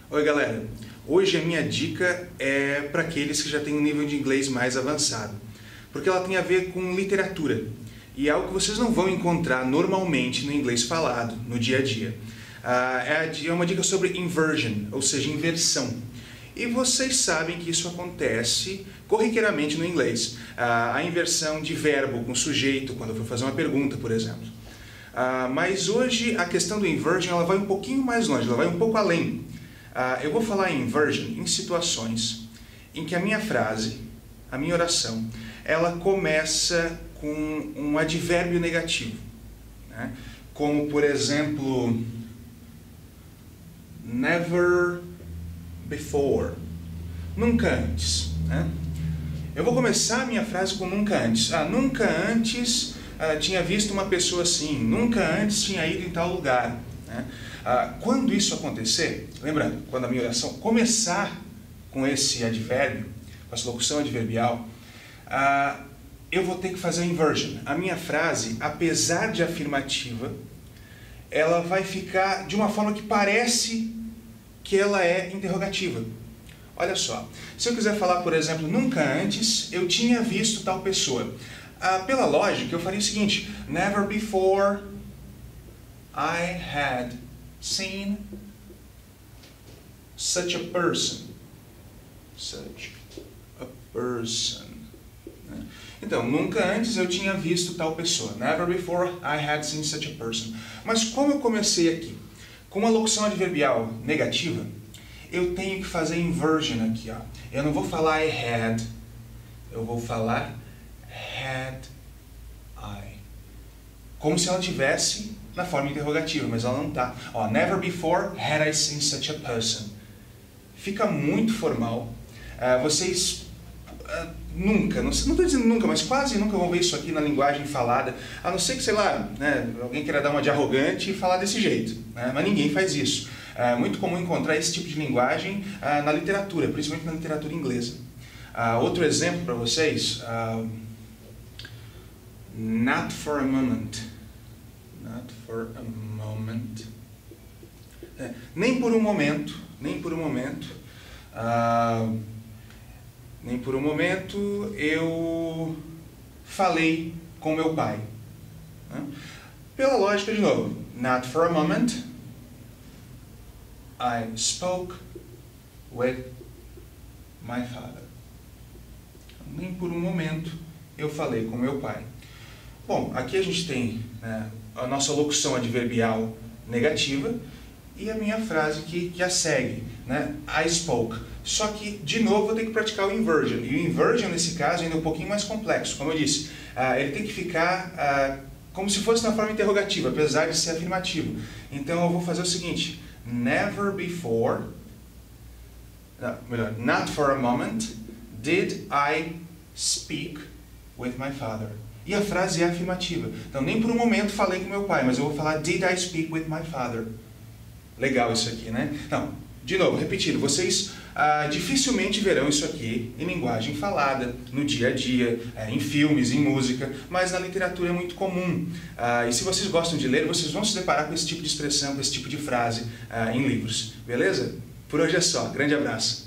Oi galera, hoje a minha dica é para aqueles que já têm um nível de inglês mais avançado, porque ela tem a ver com literatura e é algo que vocês não vão encontrar normalmente no inglês falado, no dia a dia. É uma dica sobre inversion, ou seja, inversão. E vocês sabem que isso acontece corriqueiramente no inglês. A inversão de verbo com sujeito, quando eu for fazer uma pergunta, por exemplo. Mas hoje a questão do inversion ela vai um pouquinho mais longe, ela vai um pouco além. Eu vou falar em inversion em situações em que a minha frase, a minha oração, ela começa com um advérbio negativo, né? Como, por exemplo, never before, nunca antes, né? Eu vou começar a minha frase com nunca antes. Nunca antes tinha visto uma pessoa assim, nunca antes tinha ido em tal lugar, né? Quando isso acontecer, lembrando, quando a minha oração começar com esse advérbio, com essa locução adverbial, eu vou ter que fazer a inversion. A minha frase, apesar de afirmativa, ela vai ficar de uma forma que parece que ela é interrogativa. Olha só, se eu quiser falar, por exemplo, nunca antes eu tinha visto tal pessoa. Pela lógica, eu faria o seguinte: never before I had seen such a person. Such a person. Então, nunca antes eu tinha visto tal pessoa. Never before I had seen such a person. Mas como eu comecei aqui com uma locução adverbial negativa, eu tenho que fazer inversion aqui, ó. Eu não vou falar I had, eu vou falar had I. Como se ela tivesse na forma interrogativa, mas ela não está. Never before had I seen such a person. Fica muito formal. Vocês nunca, não estou dizendo nunca, mas quase nunca vão ver isso aqui na linguagem falada, a não ser que, sei lá, né, alguém queira dar uma de arrogante e falar desse jeito, né, mas ninguém faz isso. É muito comum encontrar esse tipo de linguagem na literatura, principalmente na literatura inglesa. Outro exemplo para vocês, not for a moment. Not for a moment. Nem por um momento, nem por um momento. Nem por um momento eu falei com meu pai. Pela lógica, de novo, not for a moment I spoke with my father. Nem por um momento eu falei com meu pai. Bom, aqui a gente tem, né, a nossa locução adverbial negativa e a minha frase que a segue, né? I spoke. Só que, de novo, eu tenho que praticar o inversion. E o inversion, nesse caso, ainda é um pouquinho mais complexo. Como eu disse, ele tem que ficar como se fosse na forma interrogativa, apesar de ser afirmativo. Então, eu vou fazer o seguinte: never before, not for a moment, did I speak with my father. E a frase é afirmativa. Então, nem por um momento falei com meu pai, mas eu vou falar did I speak with my father. Legal isso aqui, né? Então, de novo, repetindo, vocês dificilmente verão isso aqui em linguagem falada, no dia a dia, em filmes, em música, mas na literatura é muito comum. E se vocês gostam de ler, vocês vão se deparar com esse tipo de expressão, com esse tipo de frase em livros. Beleza? Por hoje é só. Grande abraço.